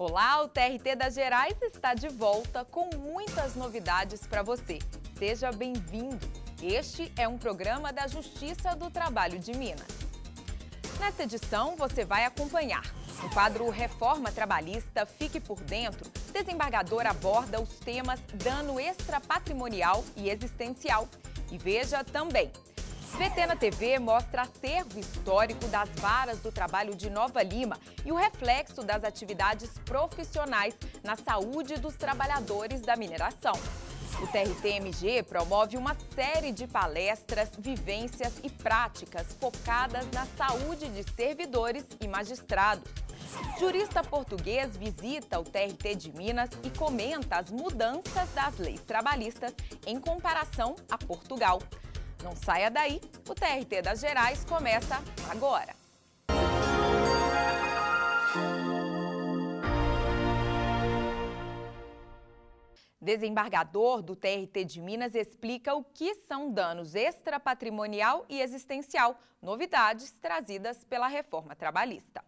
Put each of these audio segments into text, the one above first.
Olá, o TRT das Gerais está de volta com muitas novidades para você. Seja bem-vindo. Este é um programa da Justiça do Trabalho de Minas. Nesta edição, você vai acompanhar. No quadro Reforma Trabalhista, Fique por Dentro, desembargador aborda os temas dano extrapatrimonial e existencial. E veja também, VT na TV mostra acervo histórico das varas do trabalho de Nova Lima e o reflexo das atividades profissionais na saúde dos trabalhadores da mineração. O TRT-MG promove uma série de palestras, vivências e práticas focadas na saúde de servidores e magistrados. Jurista português visita o TRT de Minas e comenta as mudanças das leis trabalhistas em comparação a Portugal. Não saia daí, o TRT das Gerais começa agora. Desembargador do TRT de Minas explica o que são danos extrapatrimonial e existencial, novidades trazidas pela reforma trabalhista.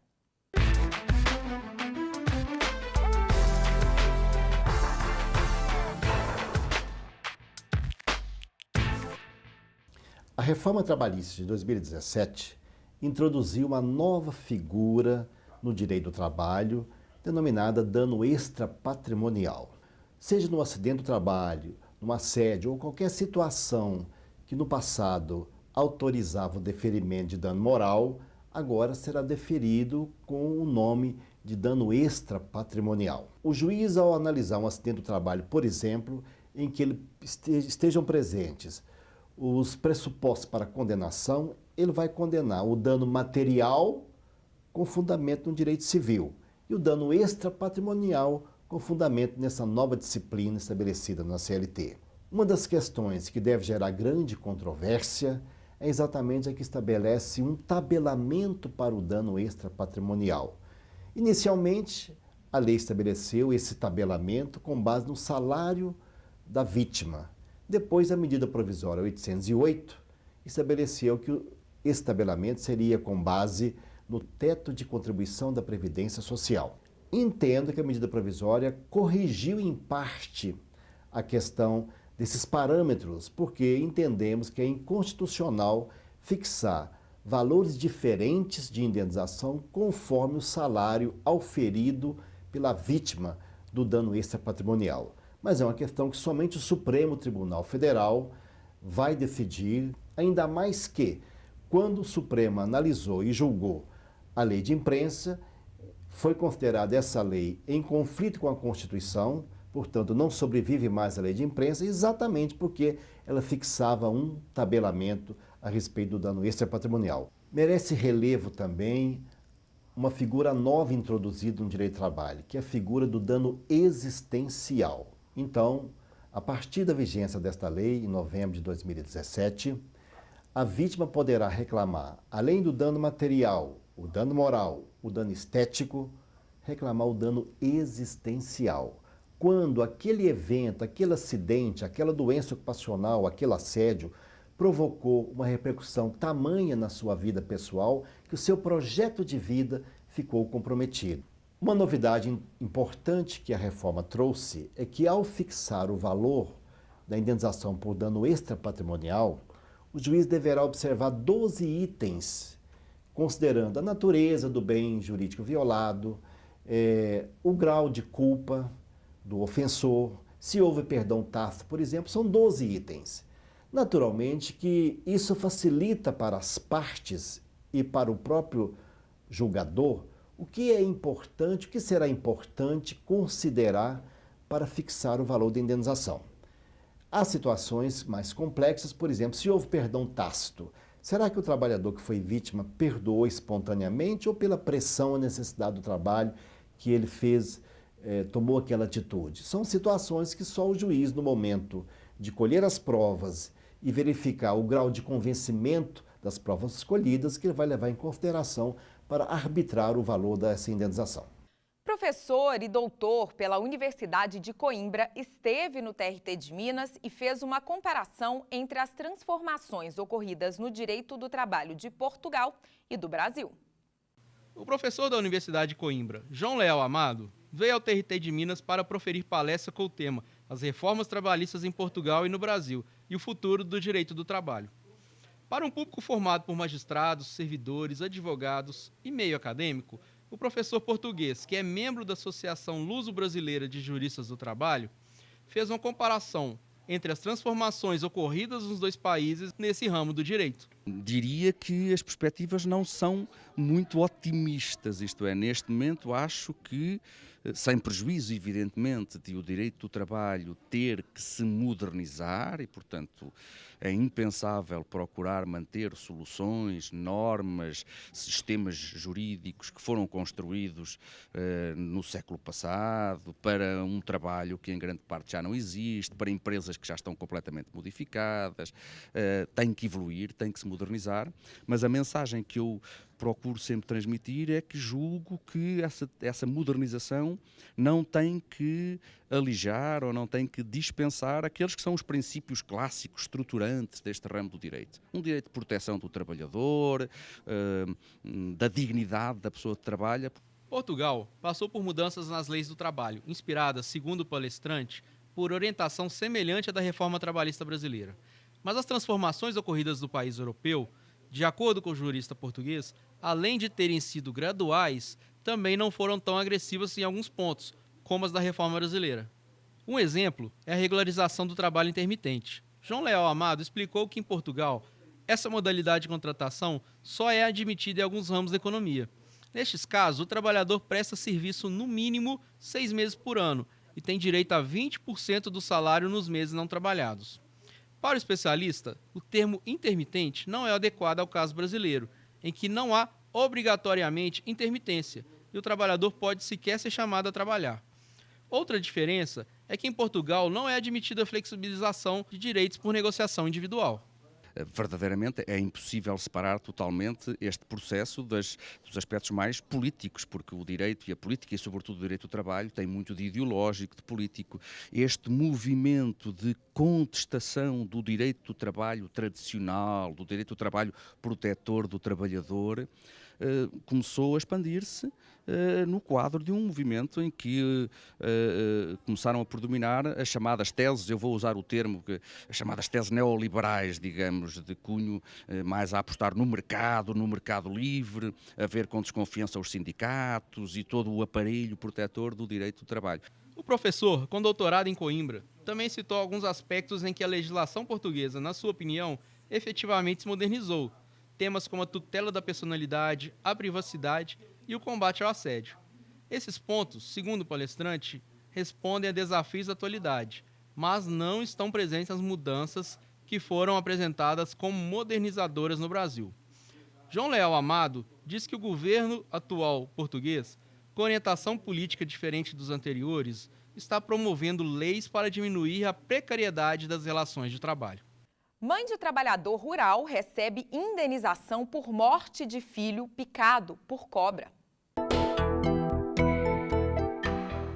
A reforma trabalhista de 2017 introduziu uma nova figura no direito do trabalho, denominada dano extrapatrimonial. Seja no acidente do trabalho, no assédio ou qualquer situação que no passado autorizava o deferimento de dano moral, agora será deferido com o nome de dano extrapatrimonial. O juiz, ao analisar um acidente do trabalho, por exemplo, em que estejam presentes os pressupostos para condenação, ele vai condenar o dano material com fundamento no direito civil e o dano extrapatrimonial com fundamento nessa nova disciplina estabelecida na CLT. Uma das questões que deve gerar grande controvérsia é exatamente a que estabelece um tabelamento para o dano extrapatrimonial. Inicialmente, a lei estabeleceu esse tabelamento com base no salário da vítima. Depois, a medida provisória 808 estabeleceu que esse tabelamento seria com base no teto de contribuição da Previdência Social. Entendo que a medida provisória corrigiu em parte a questão desses parâmetros, porque entendemos que é inconstitucional fixar valores diferentes de indenização conforme o salário auferido pela vítima do dano extrapatrimonial. Mas é uma questão que somente o Supremo Tribunal Federal vai decidir, ainda mais que, quando o Supremo analisou e julgou a lei de imprensa, foi considerada essa lei em conflito com a Constituição, portanto não sobrevive mais a lei de imprensa, exatamente porque ela fixava um tabelamento a respeito do dano extrapatrimonial. Merece relevo também uma figura nova introduzida no direito do trabalho, que é a figura do dano existencial. Então, a partir da vigência desta lei, em novembro de 2017, a vítima poderá reclamar, além do dano material, o dano moral, o dano estético, reclamar o dano existencial. Quando aquele evento, aquele acidente, aquela doença ocupacional, aquele assédio, provocou uma repercussão tamanha na sua vida pessoal que o seu projeto de vida ficou comprometido. Uma novidade importante que a reforma trouxe é que, ao fixar o valor da indenização por dano extrapatrimonial, o juiz deverá observar 12 itens, considerando a natureza do bem jurídico violado, o grau de culpa do ofensor, se houve perdão tácito, por exemplo, são 12 itens. Naturalmente que isso facilita para as partes e para o próprio julgador o que é importante, o que será importante considerar para fixar o valor da indenização. Há situações mais complexas, por exemplo, se houve perdão tácito, será que o trabalhador que foi vítima perdoou espontaneamente ou pela pressão e necessidade do trabalho que ele fez, tomou aquela atitude? São situações que só o juiz, no momento de colher as provas e verificar o grau de convencimento das provas escolhidas, que ele vai levar em consideração para arbitrar o valor dessa indenização. Professor e doutor pela Universidade de Coimbra esteve no TRT de Minas e fez uma comparação entre as transformações ocorridas no direito do trabalho de Portugal e do Brasil. O professor da Universidade de Coimbra, João Leal Amado, veio ao TRT de Minas para proferir palestra com o tema As reformas trabalhistas em Portugal e no Brasil e o futuro do direito do trabalho. Para um público formado por magistrados, servidores, advogados e meio acadêmico, o professor português, que é membro da Associação Luso-Brasileira de Juristas do Trabalho, fez uma comparação entre as transformações ocorridas nos dois países nesse ramo do direito. Diria que as perspectivas não são muito otimistas, isto é, neste momento acho que, sem prejuízo evidentemente de o direito do trabalho ter que se modernizar e, portanto, é impensável procurar manter soluções, normas, sistemas jurídicos que foram construídos no século passado para um trabalho que em grande parte já não existe, para empresas que já estão completamente modificadas, tem que evoluir, tem que se modernizar, mas a mensagem que eu procuro sempre transmitir é que julgo que essa modernização não tem que alijar ou não tem que dispensar aqueles que são os princípios clássicos, estruturantes deste ramo do direito. Um direito de proteção do trabalhador, da dignidade da pessoa que trabalha. Portugal passou por mudanças nas leis do trabalho, inspiradas, segundo o palestrante, por orientação semelhante à da reforma trabalhista brasileira. Mas as transformações ocorridas no país europeu, de acordo com o jurista português, além de terem sido graduais, também não foram tão agressivas em alguns pontos, como as da reforma brasileira. Um exemplo é a regularização do trabalho intermitente. João Leal Amado explicou que em Portugal, essa modalidade de contratação só é admitida em alguns ramos da economia. Nestes casos, o trabalhador presta serviço no mínimo 6 meses por ano e tem direito a 20% do salário nos meses não trabalhados. Para o especialista, o termo intermitente não é adequado ao caso brasileiro, em que não há obrigatoriamente intermitência e o trabalhador pode sequer ser chamado a trabalhar. Outra diferença é que em Portugal não é admitida a flexibilização de direitos por negociação individual. Verdadeiramente é impossível separar totalmente este processo dos aspectos mais políticos, porque o direito e a política, e sobretudo o direito do trabalho, tem muito de ideológico, de político. Este movimento de contestação do direito do trabalho tradicional, do direito do trabalho protetor do trabalhador, começou a expandir-se no quadro de um movimento em que começaram a predominar as chamadas teses, eu vou usar o termo, as chamadas teses neoliberais, digamos, de cunho mais a apostar no mercado livre, a ver com desconfiança os sindicatos e todo o aparelho protetor do direito do trabalho. O professor, com doutorado em Coimbra, também citou alguns aspectos em que a legislação portuguesa, na sua opinião, efetivamente se modernizou. Temas como a tutela da personalidade, a privacidade e o combate ao assédio. Esses pontos, segundo o palestrante, respondem a desafios da atualidade, mas não estão presentes nas mudanças que foram apresentadas como modernizadoras no Brasil. João Leal Amado diz que o governo atual português, com orientação política diferente dos anteriores, está promovendo leis para diminuir a precariedade das relações de trabalho. Mãe de trabalhador rural recebe indenização por morte de filho picado por cobra.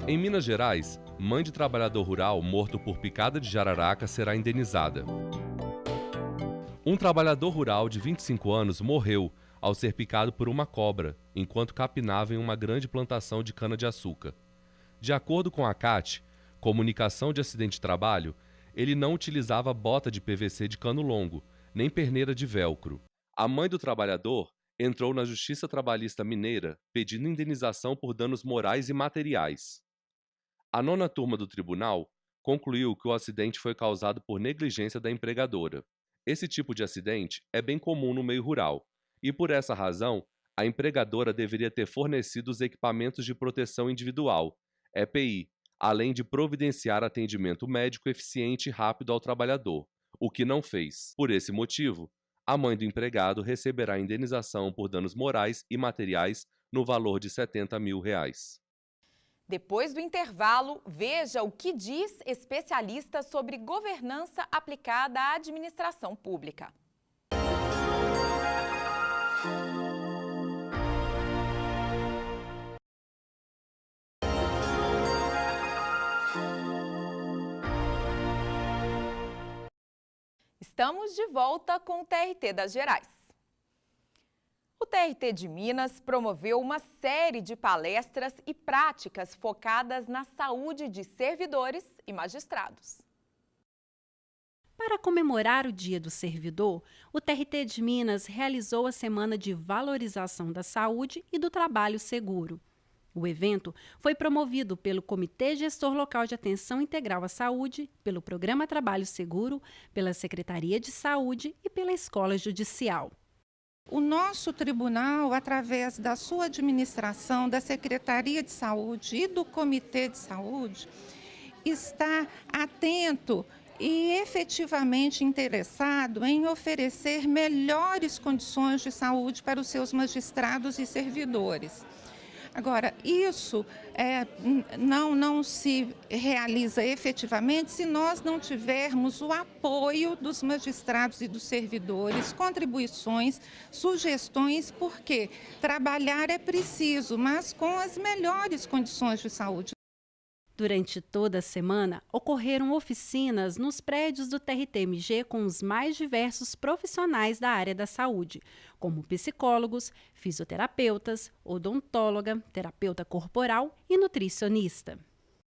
Em Minas Gerais, mãe de trabalhador rural morto por picada de jararaca será indenizada. Um trabalhador rural de 25 anos morreu ao ser picado por uma cobra, enquanto capinava em uma grande plantação de cana-de-açúcar. De acordo com a CAT, Comunicação de Acidente de Trabalho, ele não utilizava bota de PVC de cano longo, nem perneira de velcro. A mãe do trabalhador entrou na Justiça Trabalhista Mineira pedindo indenização por danos morais e materiais. A 9ª turma do tribunal concluiu que o acidente foi causado por negligência da empregadora. Esse tipo de acidente é bem comum no meio rural, e por essa razão, a empregadora deveria ter fornecido os equipamentos de proteção individual, EPI, além de providenciar atendimento médico eficiente e rápido ao trabalhador, o que não fez. Por esse motivo, a mãe do empregado receberá indenização por danos morais e materiais no valor de R$70 mil. Depois do intervalo, veja o que diz especialista sobre governança aplicada à administração pública. Estamos de volta com o TRT das Gerais. O TRT de Minas promoveu uma série de palestras e práticas focadas na saúde de servidores e magistrados. Para comemorar o Dia do Servidor, o TRT de Minas realizou a Semana de Valorização da Saúde e do Trabalho Seguro. O evento foi promovido pelo Comitê Gestor Local de Atenção Integral à Saúde, pelo Programa Trabalho Seguro, pela Secretaria de Saúde e pela Escola Judicial. O nosso tribunal, através da sua administração, da Secretaria de Saúde e do Comitê de Saúde, está atento e efetivamente interessado em oferecer melhores condições de saúde para os seus magistrados e servidores. Agora, isso não se realiza efetivamente se nós não tivermos o apoio dos magistrados e dos servidores, contribuições, sugestões, porque trabalhar é preciso, mas com as melhores condições de saúde. Durante toda a semana, ocorreram oficinas nos prédios do TRT-MG com os mais diversos profissionais da área da saúde, como psicólogos, fisioterapeutas, odontóloga, terapeuta corporal e nutricionista.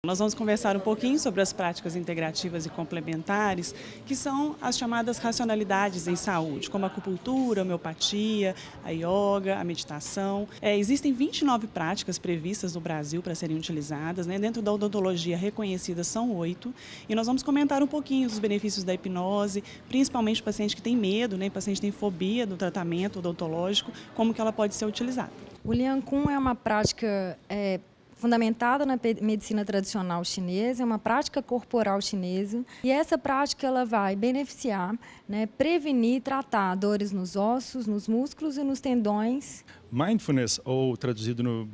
Nós vamos conversar um pouquinho sobre as práticas integrativas e complementares, que são as chamadas racionalidades em saúde, como a acupuntura, a homeopatia, a yoga, a meditação. Existem 29 práticas previstas no Brasil para serem utilizadas, né? Dentro da odontologia reconhecida são 8, e nós vamos comentar um pouquinho dos benefícios da hipnose, principalmente o paciente que tem medo, né? O paciente que tem fobia do tratamento odontológico, como que ela pode ser utilizada. O Liang Kun é uma prática fundamentada na medicina tradicional chinesa, é uma prática corporal chinesa, e essa prática ela vai beneficiar, né, prevenir, tratar dores nos ossos, nos músculos e nos tendões. Mindfulness, ou traduzido no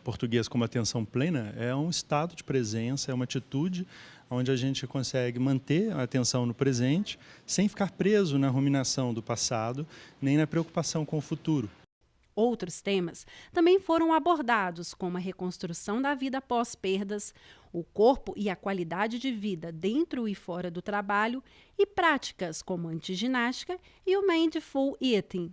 português como atenção plena, é um estado de presença, é uma atitude onde a gente consegue manter a atenção no presente, sem ficar preso na ruminação do passado, nem na preocupação com o futuro. Outros temas também foram abordados, como a reconstrução da vida após perdas, o corpo e a qualidade de vida dentro e fora do trabalho e práticas como antiginástica e o Mindful Eating.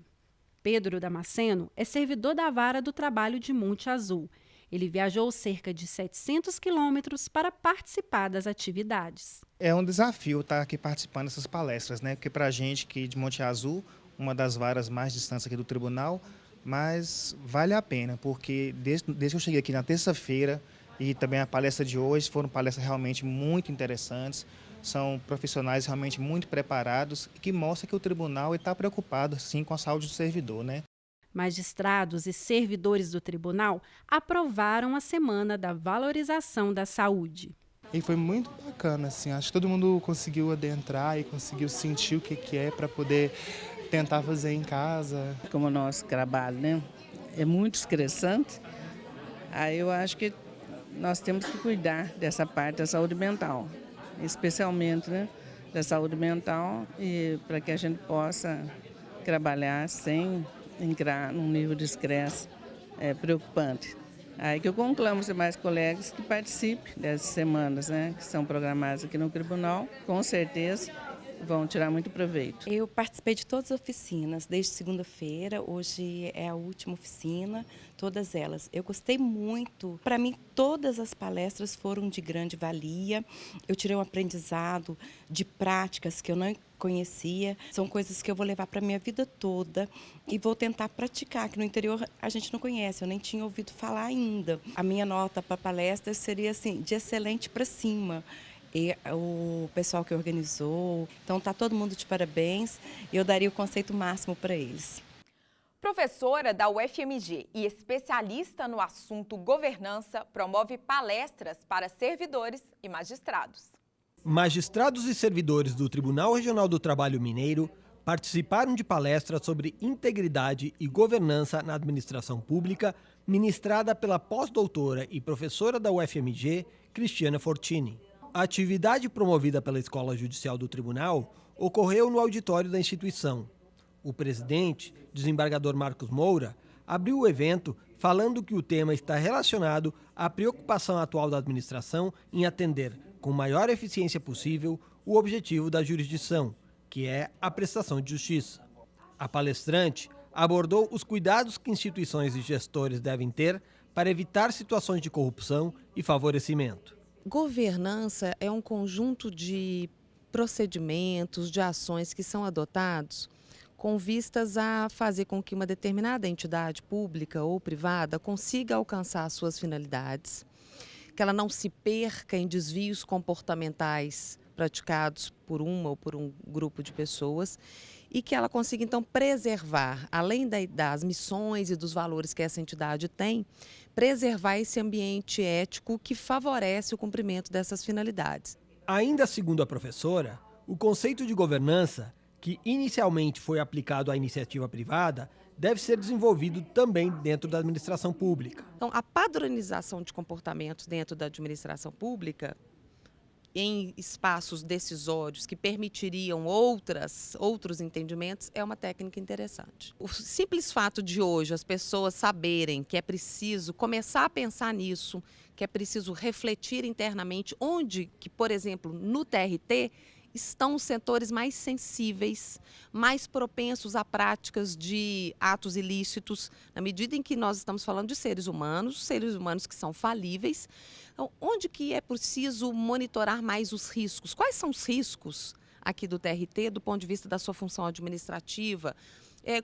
Pedro Damasceno é servidor da Vara do Trabalho de Monte Azul. Ele viajou cerca de 700 quilômetros para participar das atividades. É um desafio estar aqui participando dessas palestras, né? Porque para a gente aqui de Monte Azul, uma das varas mais distantes aqui do tribunal, mas vale a pena, porque desde que eu cheguei aqui na terça-feira e também a palestra de hoje foram palestras realmente muito interessantes, são profissionais realmente muito preparados e que mostram que o tribunal está preocupado sim com a saúde do servidor, né? Magistrados e servidores do tribunal aprovaram a Semana da Valorização da Saúde. E foi muito bacana, assim, acho que todo mundo conseguiu adentrar e conseguiu sentir o que é para poder tentar fazer em casa. Como o nosso trabalho, né, é muito estressante, aí eu acho que nós temos que cuidar dessa parte da saúde mental, especialmente, né, da saúde mental, e para que a gente possa trabalhar sem entrar num nível de estresse preocupante. Aí que eu conclamo os demais colegas que participem dessas semanas, né, que são programadas aqui no tribunal, com certeza vão tirar muito proveito. Eu participei de todas as oficinas, desde segunda-feira, hoje é a última oficina, todas elas. Eu gostei muito, para mim todas as palestras foram de grande valia, eu tirei um aprendizado de práticas que eu não conhecia, são coisas que eu vou levar para a minha vida toda e vou tentar praticar, que no interior a gente não conhece, eu nem tinha ouvido falar ainda. A minha nota para a palestra seria assim, de excelente para cima. E o pessoal que organizou, então está todo mundo de parabéns e eu daria o conceito máximo para eles. Professora da UFMG e especialista no assunto governança, promove palestras para servidores e magistrados. Magistrados e servidores do Tribunal Regional do Trabalho Mineiro participaram de palestras sobre integridade e governança na administração pública, ministrada pela pós-doutora e professora da UFMG, Cristiana Fortini. A atividade promovida pela Escola Judicial do Tribunal ocorreu no auditório da instituição. O presidente, desembargador Marcos Moura, abriu o evento falando que o tema está relacionado à preocupação atual da administração em atender, com maior eficiência possível, o objetivo da jurisdição, que é a prestação de justiça. A palestrante abordou os cuidados que instituições e gestores devem ter para evitar situações de corrupção e favorecimento. Governança é um conjunto de procedimentos, de ações que são adotados com vistas a fazer com que uma determinada entidade pública ou privada consiga alcançar suas finalidades, que ela não se perca em desvios comportamentais praticados por uma ou por um grupo de pessoas e que ela consiga, então, preservar, além das missões e dos valores que essa entidade tem, preservar esse ambiente ético que favorece o cumprimento dessas finalidades. Ainda segundo a professora, o conceito de governança, que inicialmente foi aplicado à iniciativa privada, deve ser desenvolvido também dentro da administração pública. Então, a padronização de comportamentos dentro da administração pública, em espaços decisórios que permitiriam outros entendimentos, é uma técnica interessante. O simples fato de hoje as pessoas saberem que é preciso começar a pensar nisso, que é preciso refletir internamente onde que, por exemplo, no TRT, estão os setores mais sensíveis, mais propensos a práticas de atos ilícitos, na medida em que nós estamos falando de seres humanos que são falíveis. Então, onde que é preciso monitorar mais os riscos? Quais são os riscos aqui do TRT, do ponto de vista da sua função administrativa?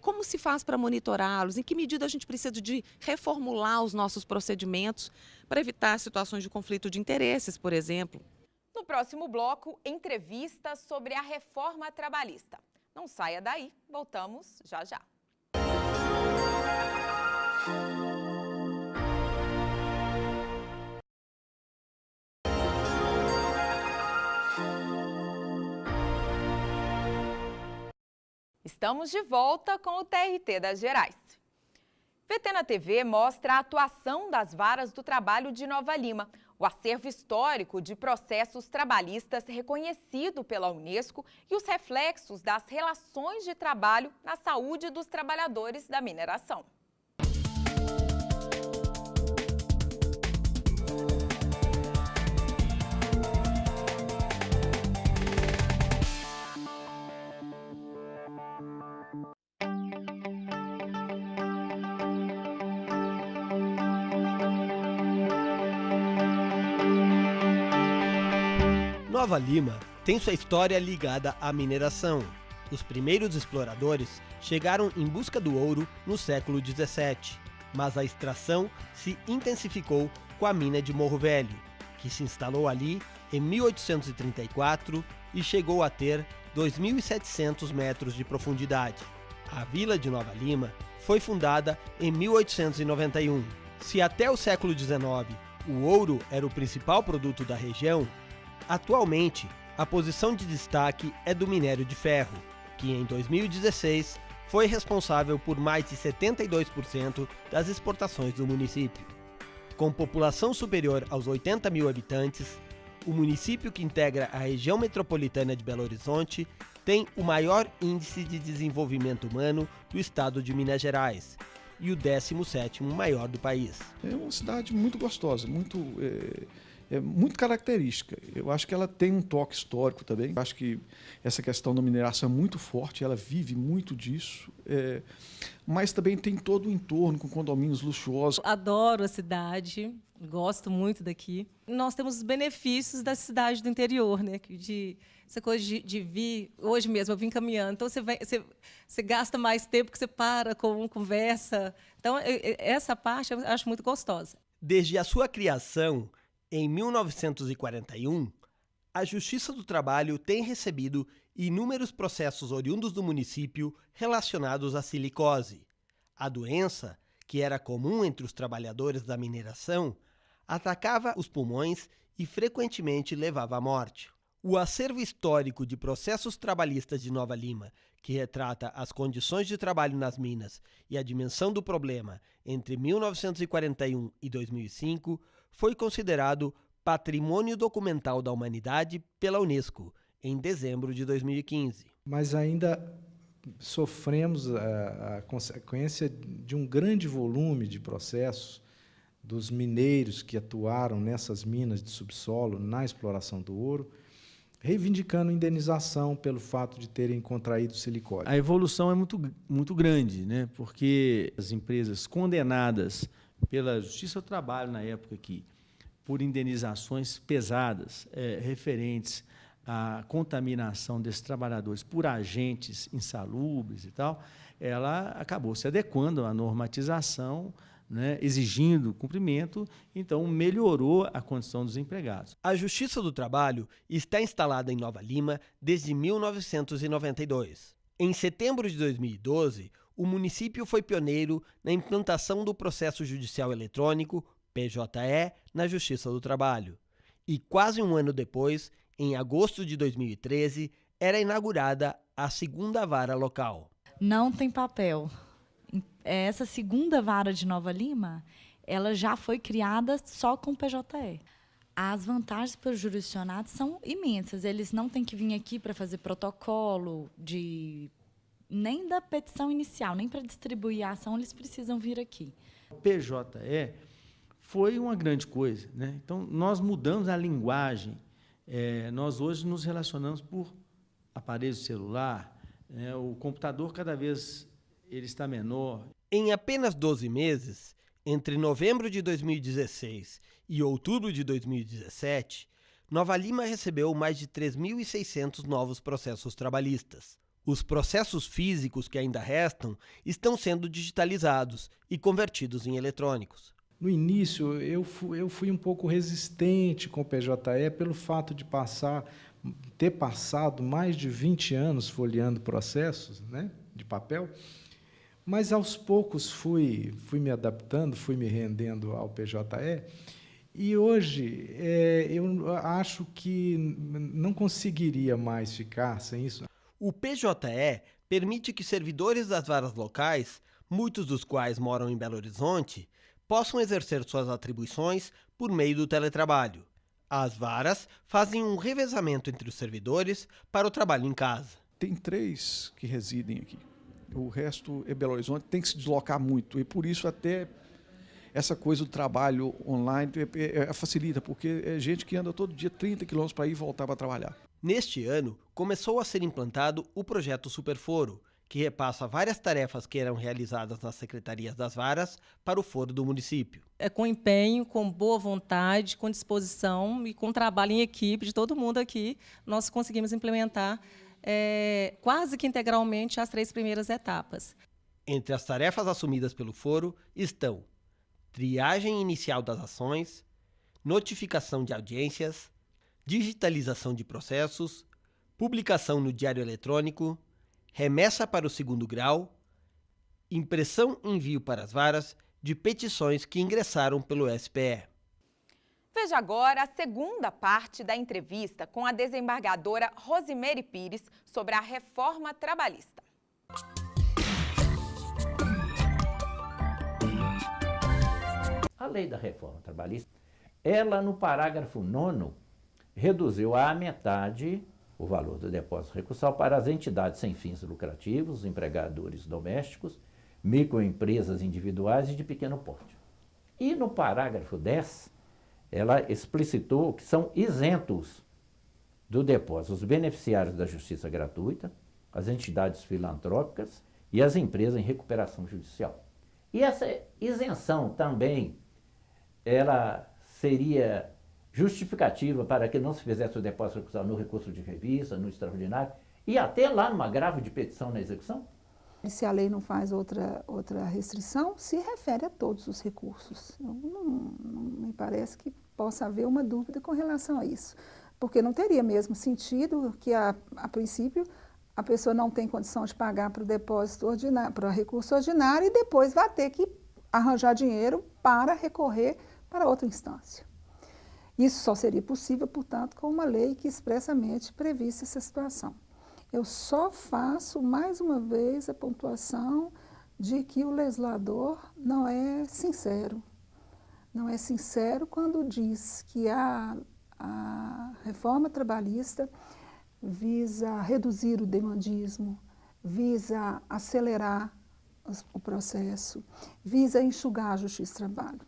Como se faz para monitorá-los? Em que medida a gente precisa de reformular os nossos procedimentos para evitar situações de conflito de interesses, por exemplo? No próximo bloco, entrevista sobre a reforma trabalhista. Não saia daí, voltamos já já. Estamos de volta com o TRT das Gerais. VT na TV mostra a atuação das varas do trabalho de Nova Lima, o acervo histórico de processos trabalhistas reconhecido pela Unesco e os reflexos das relações de trabalho na saúde dos trabalhadores da mineração. Nova Lima tem sua história ligada à mineração. Os primeiros exploradores chegaram em busca do ouro no século XVII, mas a extração se intensificou com a mina de Morro Velho, que se instalou ali em 1834 e chegou a ter 2.700 metros de profundidade. A vila de Nova Lima foi fundada em 1891. Se até o século XIX o ouro era o principal produto da região, atualmente, a posição de destaque é do minério de ferro, que em 2016 foi responsável por mais de 72% das exportações do município. Com população superior aos 80 mil habitantes, o município que integra a região metropolitana de Belo Horizonte tem o maior índice de desenvolvimento humano do estado de Minas Gerais e o 17º maior do país. É uma cidade muito gostosa, muito característica. Eu acho que ela tem um toque histórico também. Eu acho que essa questão da mineração é muito forte, ela vive muito disso, mas também tem todo o entorno com condomínios luxuosos. Adoro a cidade, gosto muito daqui. Nós temos os benefícios da cidade do interior, né? Essa coisa de vir, hoje mesmo eu vim caminhando, então você gasta mais tempo que você para, conversa. Então, essa parte eu acho muito gostosa. Desde a sua criação, em 1941, a Justiça do Trabalho tem recebido inúmeros processos oriundos do município relacionados à silicose. A doença, que era comum entre os trabalhadores da mineração, atacava os pulmões e frequentemente levava à morte. O acervo histórico de processos trabalhistas de Nova Lima, que retrata as condições de trabalho nas minas e a dimensão do problema entre 1941 e 2005, foi considerado Patrimônio Documental da Humanidade pela Unesco, em dezembro de 2015. Mas ainda sofremos a consequência de um grande volume de processos dos mineiros que atuaram nessas minas de subsolo na exploração do ouro, reivindicando indenização pelo fato de terem contraído silicose. A evolução é muito grande, né? Porque as empresas condenadas pela Justiça do Trabalho, na época aqui, por indenizações pesadas referentes à contaminação desses trabalhadores por agentes insalubres e tal, ela acabou se adequando à normatização, né, exigindo cumprimento, então melhorou a condição dos empregados. A Justiça do Trabalho está instalada em Nova Lima desde 1992. Em setembro de 2012, o município foi pioneiro na implantação do processo judicial eletrônico, PJE, na Justiça do Trabalho. E quase um ano depois, em agosto de 2013, era inaugurada a segunda vara local. Não tem papel. Essa segunda vara de Nova Lima, ela já foi criada só com PJE. As vantagens para os jurisdicionados são imensas. Eles não têm que vir aqui para fazer protocolo nem da petição inicial, nem para distribuir a ação, eles precisam vir aqui. O PJE foi uma grande coisa, né? Então, nós mudamos a linguagem. Nós hoje nos relacionamos por aparelho celular, né? O computador cada vez ele está menor. Em apenas 12 meses, entre novembro de 2016 e outubro de 2017, Nova Lima recebeu mais de 3.600 novos processos trabalhistas. Os processos físicos que ainda restam estão sendo digitalizados e convertidos em eletrônicos. No início, eu fui um pouco resistente com o PJE pelo fato de ter passado mais de 20 anos folheando processos, né, de papel, mas aos poucos fui me adaptando, fui me rendendo ao PJE, e hoje eu acho que não conseguiria mais ficar sem isso. O PJE permite que servidores das varas locais, muitos dos quais moram em Belo Horizonte, possam exercer suas atribuições por meio do teletrabalho. As varas fazem um revezamento entre os servidores para o trabalho em casa. Tem 3 que residem aqui. O resto é Belo Horizonte, tem que se deslocar muito. E por isso até essa coisa do trabalho online facilita, porque é gente que anda todo dia 30 quilômetros para ir e voltar para trabalhar. Neste ano, começou a ser implantado o projeto Superforo, que repassa várias tarefas que eram realizadas nas secretarias das varas para o foro do município. É com empenho, com boa vontade, com disposição e com trabalho em equipe de todo mundo aqui, nós conseguimos implementar quase que integralmente as 3 primeiras etapas. Entre as tarefas assumidas pelo foro estão triagem inicial das ações, notificação de audiências, digitalização de processos, publicação no diário eletrônico, remessa para o 2º grau, impressão e envio para as varas de petições que ingressaram pelo SPE. Veja agora a segunda parte da entrevista com a desembargadora Rosimeire Pires sobre a reforma trabalhista. A lei da reforma trabalhista, ela no parágrafo 9º, reduziu à metade o valor do depósito recursal para as entidades sem fins lucrativos, empregadores domésticos, microempresas individuais e de pequeno porte. E no parágrafo 10, ela explicitou que são isentos do depósito os beneficiários da justiça gratuita, as entidades filantrópicas e as empresas em recuperação judicial. E essa isenção também, ela seria justificativa para que não se fizesse o depósito recursal no recurso de revista, no extraordinário, e até lá numa agravo de petição na execução? Se a lei não faz outra restrição, se refere a todos os recursos. Não me parece que possa haver uma dúvida com relação a isso, porque não teria mesmo sentido que, a princípio, a pessoa não tem condição de pagar para o depósito ordinário, para o recurso ordinário, e depois vai ter que arranjar dinheiro para recorrer para outra instância. Isso só seria possível, portanto, com uma lei que expressamente previsse essa situação. Eu só faço, mais uma vez, a pontuação de que o legislador não é sincero. Não é sincero quando diz que a reforma trabalhista visa reduzir o demandismo, visa acelerar o processo, visa enxugar a justiça do trabalho.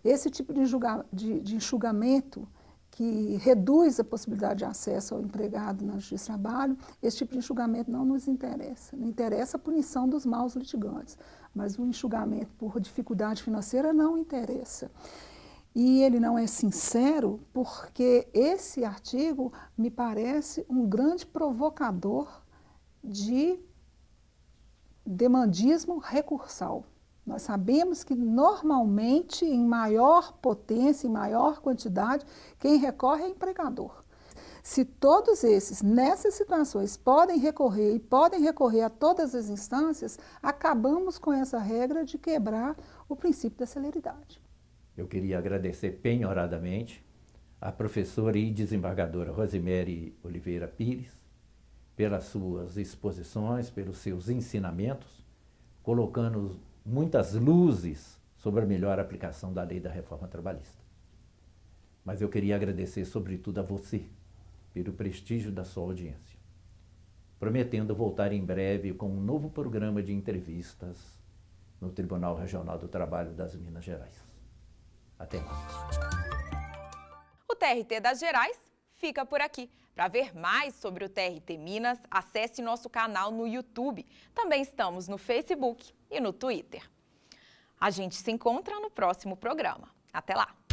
Esse tipo de enxugamento que reduz a possibilidade de acesso ao empregado na Justiça do Trabalho, esse tipo de enxugamento não nos interessa. Não interessa a punição dos maus litigantes, mas o enxugamento por dificuldade financeira não interessa. E ele não é sincero porque esse artigo me parece um grande provocador de demandismo recursal. Nós sabemos que, normalmente, em maior potência, em maior quantidade, quem recorre é empregador. Se todos esses, nessas situações, podem recorrer e podem recorrer a todas as instâncias, acabamos com essa regra de quebrar o princípio da celeridade. Eu queria agradecer penhoradamente à professora e desembargadora Rosemary Oliveira Pires pelas suas exposições, pelos seus ensinamentos, colocando muitas luzes sobre a melhor aplicação da lei da reforma trabalhista. Mas eu queria agradecer sobretudo a você, pelo prestígio da sua audiência, prometendo voltar em breve com um novo programa de entrevistas no Tribunal Regional do Trabalho das Minas Gerais. Até mais. O TRT das Gerais fica por aqui. Para ver mais sobre o TRT Minas, acesse nosso canal no YouTube. Também estamos no Facebook e no Twitter. A gente se encontra no próximo programa. Até lá!